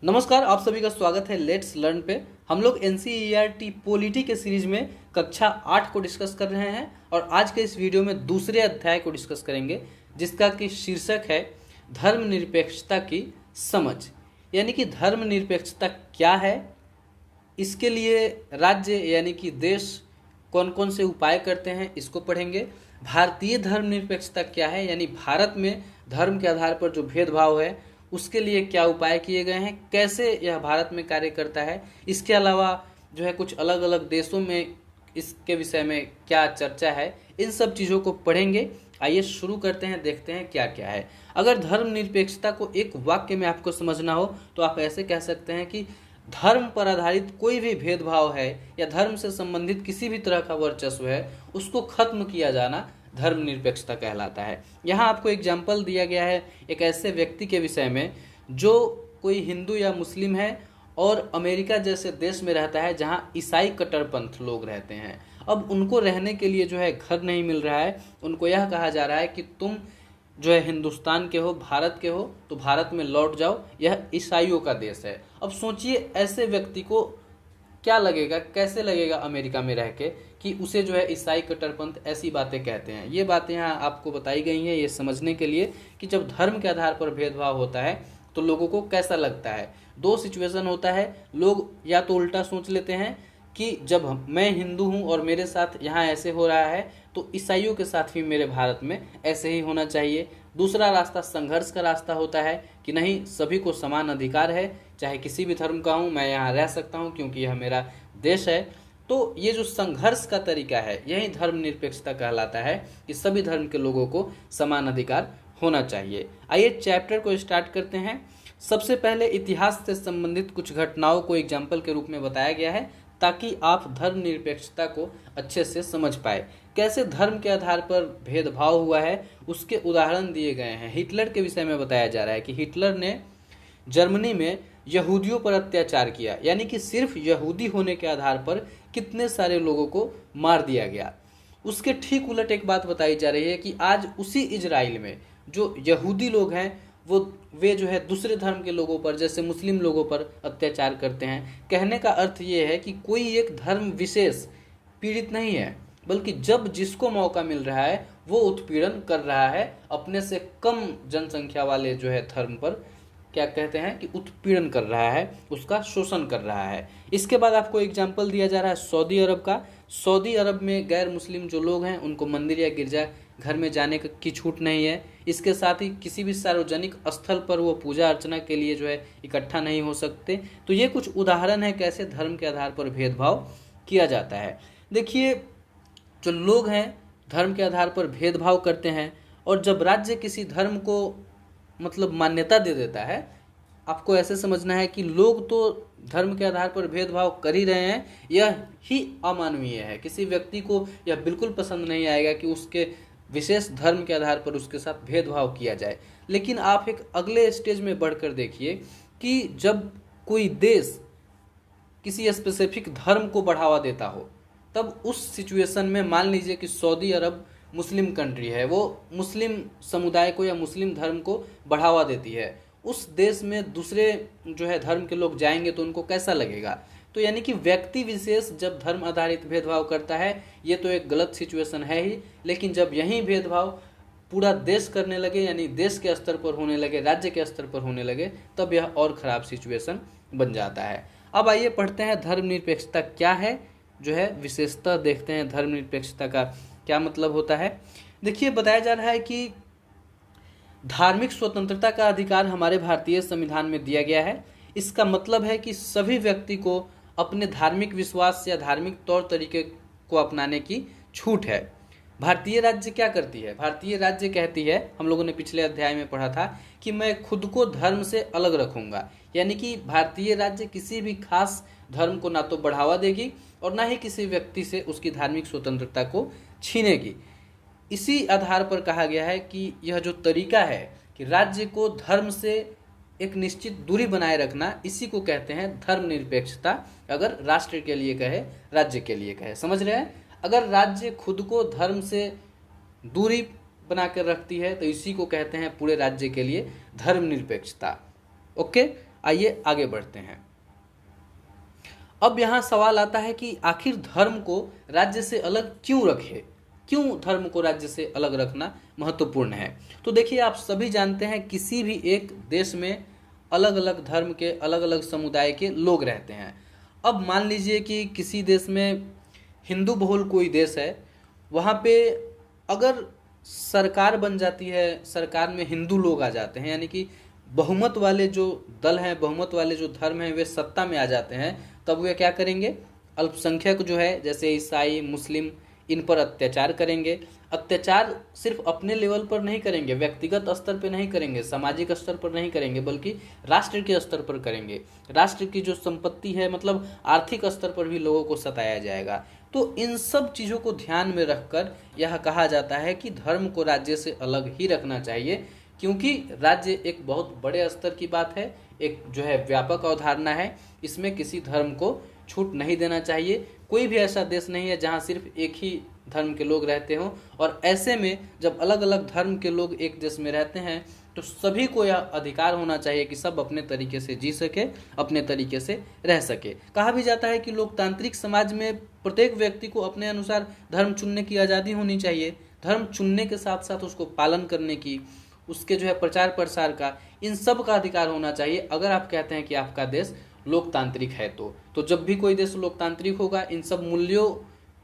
नमस्कार, आप सभी का स्वागत है लेट्स लर्न पे। हम लोग एनसीईआरटी पॉलिटी के सीरीज में कक्षा 8 को डिस्कस कर रहे हैं और आज के इस वीडियो में दूसरे अध्याय को डिस्कस करेंगे जिसका कि शीर्षक है धर्मनिरपेक्षता की समझ। यानी कि धर्मनिरपेक्षता क्या है, इसके लिए राज्य यानी कि देश कौन कौन से उपाय करते हैं इसको पढ़ेंगे। भारतीय धर्मनिरपेक्षता क्या है, यानी भारत में धर्म के आधार पर जो भेदभाव है उसके लिए क्या उपाय किए गए हैं, कैसे यह भारत में कार्य करता है। इसके अलावा जो है कुछ अलग अलग देशों में इसके विषय में क्या चर्चा है, इन सब चीज़ों को पढ़ेंगे। आइए शुरू करते हैं, देखते हैं क्या क्या है। अगर धर्मनिरपेक्षता को एक वाक्य में आपको समझना हो तो आप ऐसे कह सकते हैं कि धर्म पर आधारित कोई भी भेदभाव है या धर्म से संबंधित किसी भी तरह का वर्चस्व है उसको खत्म किया जाना धर्मनिरपेक्षता कहलाता है। यहाँ आपको एग्जाम्पल दिया गया है एक ऐसे व्यक्ति के विषय में जो कोई हिंदू या मुस्लिम है और अमेरिका जैसे देश में रहता है जहाँ ईसाई कट्टरपंथ लोग रहते हैं। अब उनको रहने के लिए जो है घर नहीं मिल रहा है, उनको यह कहा जा रहा है कि तुम जो है हिंदुस्तान के हो, भारत के हो, तो भारत में लौट जाओ, यह ईसाइयों का देश है। अब सोचिए ऐसे व्यक्ति को क्या लगेगा, कैसे लगेगा अमेरिका में रह के कि उसे जो है ईसाई कट्टरपंथ ऐसी बातें कहते हैं। ये बातें यहाँ आपको बताई गई हैं ये समझने के लिए कि जब धर्म के आधार पर भेदभाव होता है तो लोगों को कैसा लगता है। दो सिचुएशन होता है, लोग या तो उल्टा सोच लेते हैं कि जब मैं हिंदू हूँ और मेरे साथ यहाँ ऐसे हो रहा है तो ईसाइयों के साथ भी मेरे भारत में ऐसे ही होना चाहिए। दूसरा रास्ता संघर्ष का रास्ता होता है कि नहीं, सभी को समान अधिकार है, चाहे किसी भी धर्म का हूँ मैं यहाँ रह सकता हूँ क्योंकि यह मेरा देश है। तो ये जो संघर्ष का तरीका है यही धर्मनिरपेक्षता कहलाता है कि सभी धर्म के लोगों को समान अधिकार होना चाहिए। आइए चैप्टर को स्टार्ट करते हैं। सबसे पहले इतिहास से संबंधित कुछ घटनाओं को एग्जाम्पल के रूप में बताया गया है ताकि आप धर्मनिरपेक्षता को अच्छे से समझ पाए। कैसे धर्म के आधार पर भेदभाव हुआ है उसके उदाहरण दिए गए हैं। हिटलर के विषय में बताया जा रहा है कि हिटलर ने जर्मनी में यहूदियों पर अत्याचार किया, यानी कि सिर्फ यहूदी होने के आधार पर कितने सारे लोगों को मार दिया गया। उसके ठीक उलट एक बात बताई जा रही है कि आज उसी इजराइल में जो यहूदी लोग हैं वे जो है दूसरे धर्म के लोगों पर जैसे मुस्लिम लोगों पर अत्याचार करते हैं। कहने का अर्थ ये है कि कोई एक धर्म विशेष पीड़ित नहीं है, बल्कि जब जिसको मौका मिल रहा है वो उत्पीड़न कर रहा है, अपने से कम जनसंख्या वाले जो है धर्म पर क्या कहते हैं कि उत्पीड़न कर रहा है, उसका शोषण कर रहा है। इसके बाद आपको एग्जाम्पल दिया जा रहा है सऊदी अरब का। सऊदी अरब में गैर मुस्लिम जो लोग हैं उनको मंदिर या गिरजा घर में जाने की छूट नहीं है। इसके साथ ही किसी भी सार्वजनिक स्थल पर वो पूजा अर्चना के लिए जो है इकट्ठा नहीं हो सकते। तो ये कुछ उदाहरण है कैसे धर्म के आधार पर भेदभाव किया जाता है। देखिए, जो लोग हैं धर्म के आधार पर भेदभाव करते हैं और जब राज्य किसी धर्म को मतलब मान्यता दे देता है, आपको ऐसे समझना है कि लोग तो धर्म के आधार पर भेदभाव कर ही रहे हैं, यह ही अमानवीय है। किसी व्यक्ति को यह बिल्कुल पसंद नहीं आएगा कि उसके विशेष धर्म के आधार पर उसके साथ भेदभाव किया जाए। लेकिन आप एक अगले स्टेज में बढ़कर देखिए कि जब कोई देश किसी स्पेसिफिक धर्म को बढ़ावा देता हो, तब उस सिचुएशन में मान लीजिए कि सऊदी अरब मुस्लिम कंट्री है, वो मुस्लिम समुदाय को या मुस्लिम धर्म को बढ़ावा देती है, उस देश में दूसरे जो है धर्म के लोग जाएंगे तो उनको कैसा लगेगा। तो यानी कि व्यक्ति विशेष जब धर्म आधारित भेदभाव करता है ये तो एक गलत सिचुएशन है ही, लेकिन जब यही भेदभाव पूरा देश करने लगे यानी देश के स्तर पर होने लगे, राज्य के स्तर पर होने लगे, तब यह और ख़राब सिचुएशन बन जाता है। अब आइए पढ़ते हैं धर्मनिरपेक्षता क्या है, जो है विशेषता देखते हैं धर्मनिरपेक्षता का क्या मतलब होता है। देखिए, बताया जा रहा है कि धार्मिक स्वतंत्रता का अधिकार हमारे भारतीय संविधान में दिया गया है। इसका मतलब है कि सभी व्यक्ति को अपने धार्मिक विश्वास या धार्मिक तौर तरीके को अपनाने की छूट है। भारतीय राज्य क्या करती है? भारतीय राज्य कहती है, हम लोगों ने पिछले अध्याय में पढ़ा था कि मैं खुद को धर्म से अलग रखूंगा। यानी कि भारतीय राज्य किसी भी खास धर्म को ना तो बढ़ावा देगी और ना ही किसी व्यक्ति से उसकी धार्मिक स्वतंत्रता को छीनेगी। इसी आधार पर कहा गया है कि यह जो तरीका है कि राज्य को धर्म से एक निश्चित दूरी बनाए रखना, इसी को कहते हैं धर्मनिरपेक्षता। अगर राष्ट्र के लिए कहे, राज्य के लिए कहे, समझ रहे हैं? अगर राज्य खुद को धर्म से दूरी बनाकर रखती है तो इसी को कहते हैं पूरे राज्य के लिए धर्मनिरपेक्षता। ओके, आइए आगे बढ़ते हैं। अब यहाँ सवाल आता है कि आखिर धर्म को राज्य से अलग क्यों रखे, क्यों धर्म को राज्य से अलग रखना महत्वपूर्ण है। तो देखिए, आप सभी जानते हैं किसी भी एक देश में अलग अलग धर्म के अलग अलग समुदाय के लोग रहते हैं। अब मान लीजिए कि किसी देश में हिंदू बहुल कोई देश है, वहाँ पे अगर सरकार बन जाती है, सरकार में हिंदू लोग आ जाते हैं, यानी कि बहुमत वाले जो दल हैं, बहुमत वाले जो धर्म हैं वे सत्ता में आ जाते हैं, तब वे क्या करेंगे, अल्पसंख्यक जो है जैसे ईसाई मुस्लिम, इन पर अत्याचार करेंगे। अत्याचार सिर्फ अपने लेवल पर नहीं करेंगे, व्यक्तिगत स्तर पर नहीं करेंगे, सामाजिक स्तर पर नहीं करेंगे, बल्कि राष्ट्र के स्तर पर करेंगे। राष्ट्र की जो संपत्ति है, मतलब आर्थिक स्तर पर भी लोगों को सताया जाएगा। तो इन सब चीज़ों को ध्यान में रखकर यह कहा जाता है कि धर्म को राज्य से अलग ही रखना चाहिए, क्योंकि राज्य एक बहुत बड़े स्तर की बात है, एक जो है व्यापक अवधारणा है। इसमें किसी धर्म को छूट नहीं देना चाहिए। कोई भी ऐसा देश नहीं है जहां सिर्फ एक ही धर्म के लोग रहते हों, और ऐसे में जब अलग अलग धर्म के लोग एक देश में रहते हैं तो सभी को यह अधिकार होना चाहिए कि सब अपने तरीके से जी सके, अपने तरीके से रह सके। कहा भी जाता है कि लोकतांत्रिक समाज में प्रत्येक व्यक्ति को अपने अनुसार धर्म चुनने की आज़ादी होनी चाहिए। धर्म चुनने के साथ साथ उसको पालन करने की, उसके जो है प्रचार प्रसार का, इन सब का अधिकार होना चाहिए। अगर आप कहते हैं कि आपका देश लोकतांत्रिक है तो जब भी कोई देश लोकतांत्रिक होगा, इन सब मूल्यों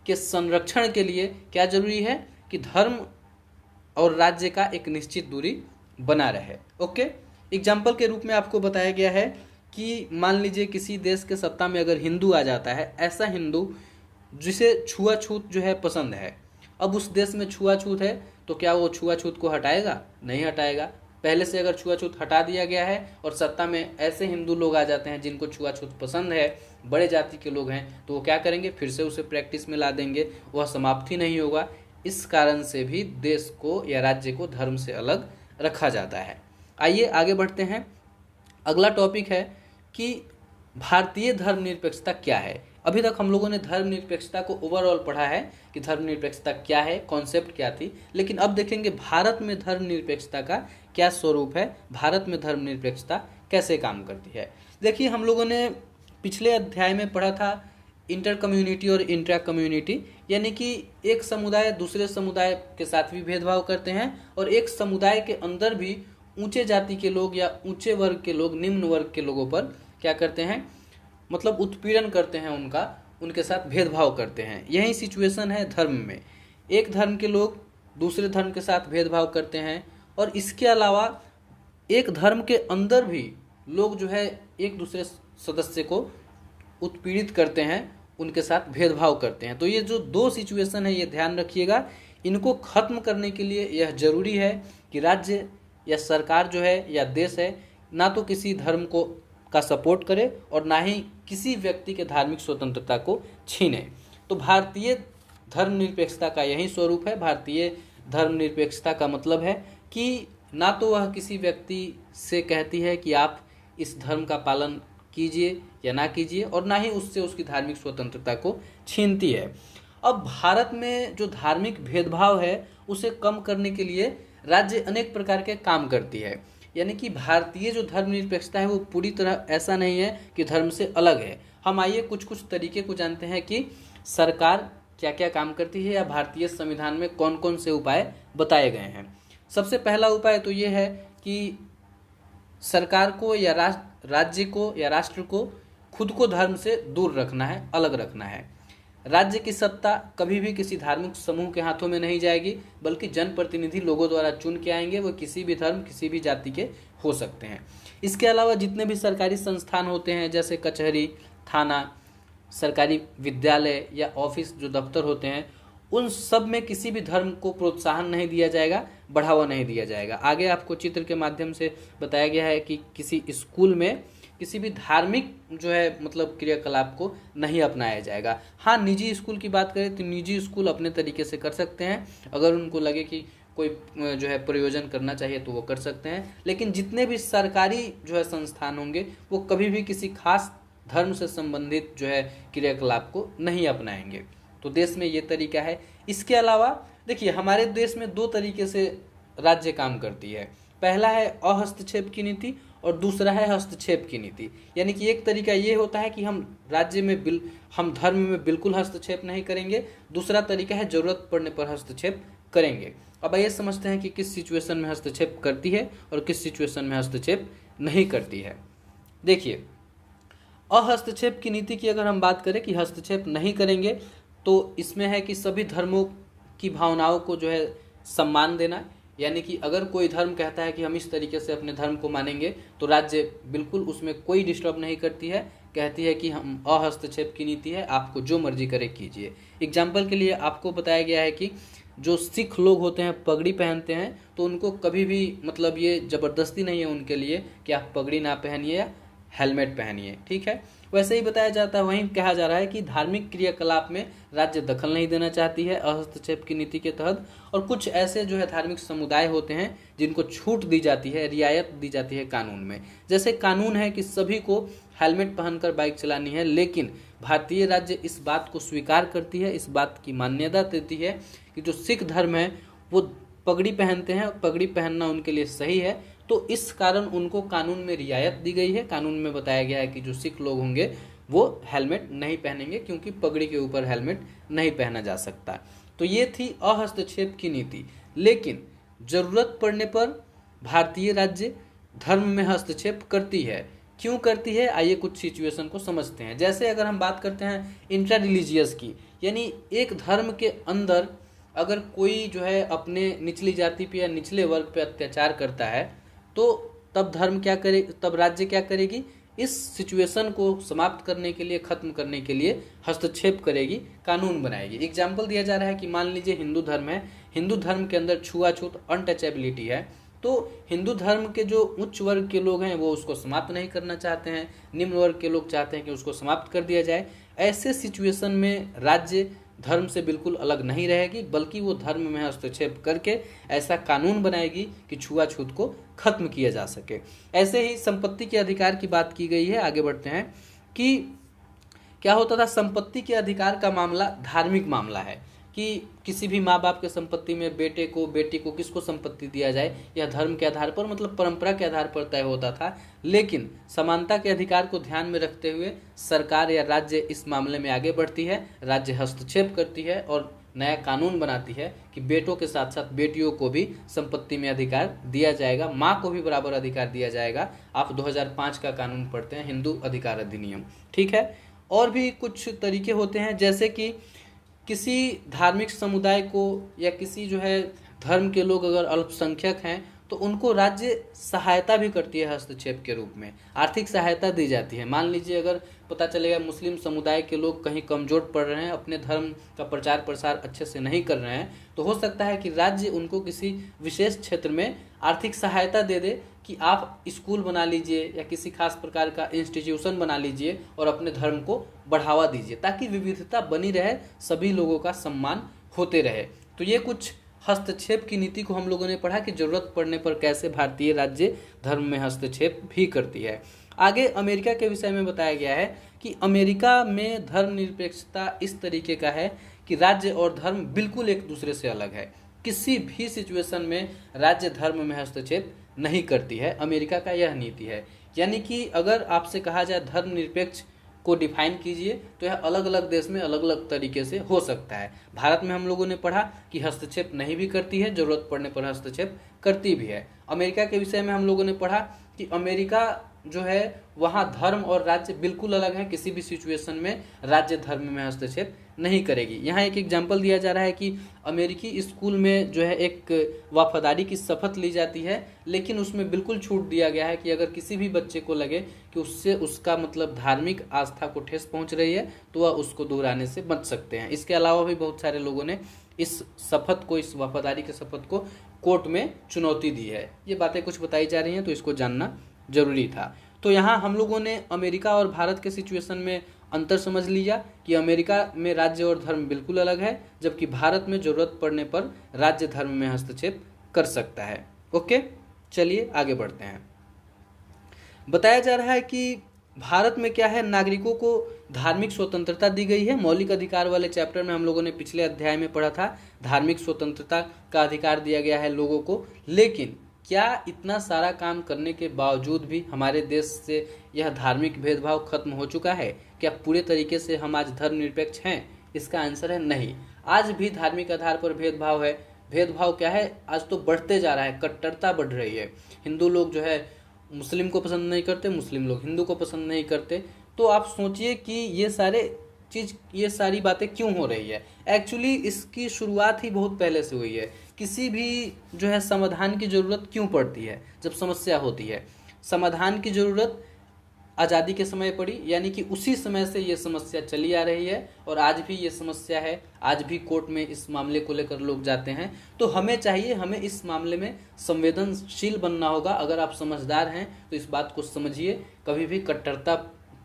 के संरक्षण के लिए क्या जरूरी है कि धर्म और राज्य का एक निश्चित दूरी बना रहे। ओके, एग्जाम्पल के रूप में आपको बताया गया है कि मान लीजिए किसी देश के सत्ता में अगर हिंदू आ जाता है, ऐसा हिंदू जिसे छुआछूत जो है पसंद है। अब उस देश में छुआछूत है तो क्या वो छुआछूत को हटाएगा? नहीं हटाएगा। पहले से अगर छुआछूत हटा दिया गया है और सत्ता में ऐसे हिंदू लोग आ जाते हैं जिनको छुआछूत पसंद है, बड़े जाति के लोग हैं, तो वो क्या करेंगे, फिर से उसे प्रैक्टिस में ला देंगे, वह समाप्ति नहीं होगा। इस कारण से भी देश को या राज्य को धर्म से अलग रखा जाता है। आइए आगे बढ़ते हैं। अगला टॉपिक है कि भारतीय धर्मनिरपेक्षता क्या है। अभी तक हम लोगों ने धर्मनिरपेक्षता को ओवरऑल पढ़ा है कि धर्मनिरपेक्षता क्या है, कॉन्सेप्ट क्या थी, लेकिन अब देखेंगे भारत में धर्मनिरपेक्षता का क्या स्वरूप है, भारत में धर्मनिरपेक्षता कैसे काम करती है। देखिए, हम लोगों ने पिछले अध्याय में पढ़ा था इंटर कम्युनिटी और इंट्रा कम्युनिटी, यानी कि एक समुदाय दूसरे समुदाय के साथ भी भेदभाव करते हैं और एक समुदाय के अंदर भी ऊंचे जाति के लोग या ऊंचे वर्ग के लोग निम्न वर्ग के लोगों पर क्या करते हैं, मतलब उत्पीड़न करते हैं, उनके साथ भेदभाव करते हैं। यही सिचुएशन है धर्म में। एक धर्म के लोग दूसरे धर्म के साथ भेदभाव करते हैं, और इसके अलावा एक धर्म के अंदर भी लोग जो है एक दूसरे सदस्य को उत्पीड़ित करते हैं, उनके साथ भेदभाव करते हैं। तो ये जो दो सिचुएशन है, ये ध्यान रखिएगा। इनको खत्म करने के लिए यह जरूरी है कि राज्य या सरकार जो है या देश है, ना तो किसी धर्म को का सपोर्ट करे और ना ही किसी व्यक्ति के धार्मिक स्वतंत्रता को छीने। तो भारतीय धर्मनिरपेक्षता का यही स्वरूप है। भारतीय धर्मनिरपेक्षता का मतलब है कि ना तो वह किसी व्यक्ति से कहती है कि आप इस धर्म का पालन कीजिए या ना कीजिए, और ना ही उससे उसकी धार्मिक स्वतंत्रता को छीनती है। अब भारत में जो धार्मिक भेदभाव है उसे कम करने के लिए राज्य अनेक प्रकार के काम करती है। यानी कि भारतीय जो धर्मनिरपेक्षता है वो पूरी तरह ऐसा नहीं है कि धर्म से अलग है। हम आइए कुछ कुछ तरीके को जानते हैं कि सरकार क्या क्या काम करती है या भारतीय संविधान में कौन कौन से उपाय बताए गए हैं। सबसे पहला उपाय तो ये है कि सरकार को या राज्य को या राष्ट्र को खुद को धर्म से दूर रखना है, अलग रखना है। राज्य की सत्ता कभी भी किसी धार्मिक समूह के हाथों में नहीं जाएगी, बल्कि जनप्रतिनिधि लोगों द्वारा चुन के आएंगे। वो किसी भी धर्म किसी भी जाति के हो सकते हैं। इसके अलावा जितने भी सरकारी संस्थान होते हैं, जैसे कचहरी, थाना, सरकारी विद्यालय या ऑफिस जो दफ्तर होते हैं, उन सब में किसी भी धर्म को प्रोत्साहन नहीं दिया जाएगा, बढ़ावा नहीं दिया जाएगा। आगे आपको चित्र के माध्यम से बताया गया है कि किसी स्कूल में किसी भी धार्मिक जो है मतलब क्रियाकलाप को नहीं अपनाया जाएगा। हाँ, निजी स्कूल की बात करें तो निजी स्कूल अपने तरीके से कर सकते हैं, अगर उनको लगे कि कोई जो है प्रयोजन करना चाहिए तो वो कर सकते हैं। लेकिन जितने भी सरकारी जो है संस्थान होंगे वो कभी भी किसी खास धर्म से संबंधित जो है क्रियाकलाप को नहीं अपनाएंगे। तो देश में ये तरीका है। इसके अलावा देखिए, हमारे देश में दो तरीके से राज्य काम करती है। पहला है अहस्तक्षेप की नीति और दूसरा है हस्तक्षेप की नीति। यानी कि एक तरीका ये होता है कि हम राज्य में हम धर्म में बिल्कुल हस्तक्षेप नहीं करेंगे, दूसरा तरीका है जरूरत पड़ने पर हस्तक्षेप करेंगे। अब आइए समझते हैं कि किस सिचुएशन में हस्तक्षेप करती है और किस सिचुएशन में हस्तक्षेप नहीं करती है। देखिए, अहस्तक्षेप की नीति की अगर हम बात करें कि हस्तक्षेप नहीं करेंगे, तो इसमें है कि सभी धर्मों की भावनाओं को जो है सम्मान देना। यानी कि अगर कोई धर्म कहता है कि हम इस तरीके से अपने धर्म को मानेंगे, तो राज्य बिल्कुल उसमें कोई डिस्टर्ब नहीं करती है, कहती है कि हम अहस्तक्षेप की नीति है, आपको जो मर्जी करे कीजिए। एग्जाम्पल के लिए आपको बताया गया है कि जो सिख लोग होते हैं पगड़ी पहनते हैं, तो उनको कभी भी मतलब ये ज़बरदस्ती नहीं है उनके लिए कि आप पगड़ी ना पहनिए या हेलमेट पहनिए, ठीक है। वैसे ही बताया जाता है, वहीं कहा जा रहा है कि धार्मिक क्रियाकलाप में राज्य दखल नहीं देना चाहती है हस्तक्षेप की नीति के तहत। और कुछ ऐसे जो है धार्मिक समुदाय होते हैं जिनको छूट दी जाती है, रियायत दी जाती है कानून में। जैसे कानून है कि सभी को हेलमेट पहनकर बाइक चलानी है, लेकिन भारतीय राज्य इस बात को स्वीकार करती है, इस बात की मान्यता देती है कि जो सिख धर्म है वो पगड़ी पहनते हैं, पगड़ी पहनना उनके लिए सही है, तो इस कारण उनको कानून में रियायत दी गई है। कानून में बताया गया है कि जो सिख लोग होंगे वो हेलमेट नहीं पहनेंगे, क्योंकि पगड़ी के ऊपर हेलमेट नहीं पहना जा सकता। तो ये थी अहस्तक्षेप की नीति। लेकिन जरूरत पड़ने पर भारतीय राज्य धर्म में हस्तक्षेप करती है। क्यों करती है, आइए कुछ सिचुएशन को समझते हैं। जैसे अगर हम बात करते हैं इंटर रिलीजियस की, यानी एक धर्म के अंदर अगर कोई जो है अपने निचली जाति पे या निचले वर्ग पे अत्याचार करता है, तो तब धर्म क्या करे, तब राज्य क्या करेगी, इस सिचुएशन को समाप्त करने के लिए, खत्म करने के लिए हस्तक्षेप करेगी, कानून बनाएगी। एग्जाम्पल दिया जा रहा है कि मान लीजिए हिंदू धर्म है, हिंदू धर्म के अंदर छुआछूत अनटचेबिलिटी है, तो हिंदू धर्म के जो उच्च वर्ग के लोग हैं वो उसको समाप्त नहीं करना चाहते हैं, निम्न वर्ग के लोग चाहते हैं कि उसको समाप्त कर दिया जाए। ऐसे सिचुएशन में राज्य धर्म से बिल्कुल अलग नहीं रहेगी, बल्कि वो धर्म में हस्तक्षेप करके ऐसा कानून बनाएगी कि छुआछूत को खत्म किया जा सके। ऐसे ही संपत्ति के अधिकार की बात की गई है। आगे बढ़ते हैं कि क्या होता था, संपत्ति के अधिकार का मामला धार्मिक मामला है कि किसी भी माँ बाप के संपत्ति में बेटे को, बेटी को, किसको संपत्ति दिया जाए, यह धर्म के आधार पर, मतलब परंपरा के आधार पर तय होता था। लेकिन समानता के अधिकार को ध्यान में रखते हुए सरकार या राज्य इस मामले में आगे बढ़ती है, राज्य हस्तक्षेप करती है और नया कानून बनाती है कि बेटों के साथ साथ बेटियों को भी संपत्ति में अधिकार दिया जाएगा, माँ को भी बराबर अधिकार दिया जाएगा। आप 2005 का कानून पढ़ते हैं, हिंदू अधिकार अधिनियम, ठीक है। और भी कुछ तरीके होते हैं, जैसे कि किसी धार्मिक समुदाय को या किसी जो है धर्म के लोग अगर अल्पसंख्यक हैं, तो उनको राज्य सहायता भी करती है, हस्तक्षेप के रूप में आर्थिक सहायता दी जाती है। मान लीजिए अगर पता चलेगा मुस्लिम समुदाय के लोग कहीं कमजोर पड़ रहे हैं, अपने धर्म का प्रचार प्रसार अच्छे से नहीं कर रहे हैं, तो हो सकता है कि राज्य उनको किसी विशेष क्षेत्र में आर्थिक सहायता दे दे कि आप स्कूल बना लीजिए या किसी खास प्रकार का इंस्टीट्यूशन बना लीजिए और अपने धर्म को बढ़ावा दीजिए, ताकि विविधता बनी रहे, सभी लोगों का सम्मान होते रहे। तो ये कुछ हस्तक्षेप की नीति को हम लोगों ने पढ़ा कि जरूरत पड़ने पर कैसे भारतीय राज्य धर्म में हस्तक्षेप भी करती है। आगे अमेरिका के विषय में बताया गया है कि अमेरिका में धर्मनिरपेक्षता इस तरीके का है कि राज्य और धर्म बिल्कुल एक दूसरे से अलग है। किसी भी सिचुएशन में राज्य धर्म में हस्तक्षेप नहीं करती है, अमेरिका का यह नीति है। यानी कि अगर आपसे कहा जाए धर्मनिरपेक्ष को डिफाइन कीजिए, तो यह अलग अलग देश में अलग अलग तरीके से हो सकता है। भारत में हम लोगों ने पढ़ा कि हस्तक्षेप नहीं भी करती है, जरूरत पड़ने पर हस्तक्षेप करती भी है। अमेरिका के विषय में हम लोगों ने पढ़ा कि अमेरिका जो है वहाँ धर्म और राज्य बिल्कुल अलग है, किसी भी सिचुएशन में राज्य धर्म में हस्तक्षेप नहीं करेगी। यहाँ एक एग्जाम्पल दिया जा रहा है कि अमेरिकी स्कूल में जो है एक वफादारी की शपथ ली जाती है, लेकिन उसमें बिल्कुल छूट दिया गया है कि अगर किसी भी बच्चे को लगे कि उससे उसका मतलब धार्मिक आस्था को ठेस पहुँच रही है, तो वह उसको दोहराने से बच सकते हैं। इसके अलावा भी बहुत सारे लोगों ने इस शपथ को, इस वफादारी के शपथ को कोर्ट में चुनौती दी है। ये बातें कुछ बताई जा रही हैं, तो इसको जानना जरूरी था। तो यहाँ हम लोगों ने अमेरिका और भारत के सिचुएशन में अंतर समझ लिया कि अमेरिका में राज्य और धर्म बिल्कुल अलग है, जबकि भारत में जरूरत पड़ने पर राज्य धर्म में हस्तक्षेप कर सकता है। ओके, चलिए आगे बढ़ते हैं। बताया जा रहा है कि भारत में क्या है, नागरिकों को धार्मिक स्वतंत्रता दी गई है। मौलिक अधिकार वाले चैप्टर में हम लोगों ने पिछले अध्याय में पढ़ा था, धार्मिक स्वतंत्रता का अधिकार दिया गया है लोगों को। लेकिन क्या इतना सारा काम करने के बावजूद भी हमारे देश से यह धार्मिक भेदभाव खत्म हो चुका है? क्या पूरे तरीके से हम आज धर्मनिरपेक्ष हैं? इसका आंसर है नहीं। आज भी धार्मिक आधार पर भेदभाव है। भेदभाव क्या है, आज तो बढ़ते जा रहा है, कट्टरता बढ़ रही है। हिंदू लोग जो है मुस्लिम को पसंद नहीं करते, मुस्लिम लोग हिंदू को पसंद नहीं करते। तो आप सोचिए कि ये सारी बातें क्यों हो रही है। एक्चुअली इसकी शुरुआत ही बहुत पहले से हुई है। किसी भी जो है समाधान की ज़रूरत क्यों पड़ती है? जब समस्या होती है, समाधान की ज़रूरत आज़ादी के समय पड़ी, यानी कि उसी समय से ये समस्या चली आ रही है और आज भी ये समस्या है। आज भी कोर्ट में इस मामले को लेकर लोग जाते हैं। तो हमें इस मामले में संवेदनशील बनना होगा। अगर आप समझदार हैं तो इस बात को समझिए, कभी भी कट्टरता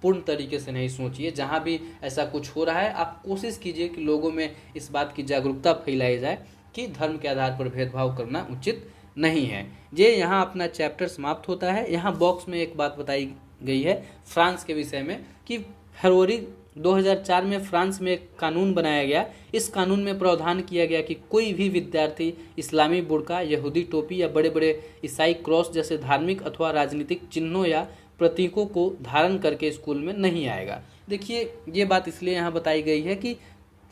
पूर्ण तरीके से नहीं सोचिए। जहाँ भी ऐसा कुछ हो रहा है, आप कोशिश कीजिए कि लोगों में इस बात की जागरूकता फैलाई जाए कि धर्म के आधार पर भेदभाव करना उचित नहीं है। ये यहाँ अपना चैप्टर समाप्त होता है। यहाँ बॉक्स में एक बात बताई गई है फ्रांस के विषय में कि फरवरी 2004 में फ्रांस में एक कानून बनाया गया। इस कानून में प्रावधान किया गया कि कोई भी विद्यार्थी इस्लामी बुर्का, यहूदी टोपी या बड़े बड़े ईसाई क्रॉस जैसे धार्मिक अथवा राजनीतिक चिन्हों या प्रतीकों को धारण करके स्कूल में नहीं आएगा। देखिए, ये बात इसलिए यहाँ बताई गई है कि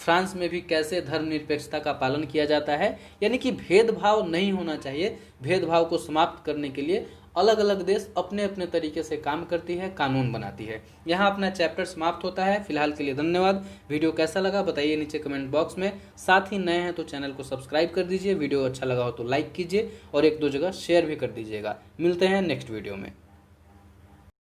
फ्रांस में भी कैसे धर्मनिरपेक्षता का पालन किया जाता है, यानी कि भेदभाव नहीं होना चाहिए। भेदभाव को समाप्त करने के लिए अलग अलग देश अपने अपने तरीके से काम करती है, कानून बनाती है। यहाँ अपना चैप्टर समाप्त होता है। फिलहाल के लिए धन्यवाद। वीडियो कैसा लगा बताइए नीचे कमेंट बॉक्स में। साथ ही नए हैं तो चैनल को सब्सक्राइब कर दीजिए। वीडियो अच्छा लगा हो तो लाइक कीजिए और एक दो जगह शेयर भी कर दीजिएगा। मिलते हैं नेक्स्ट वीडियो में।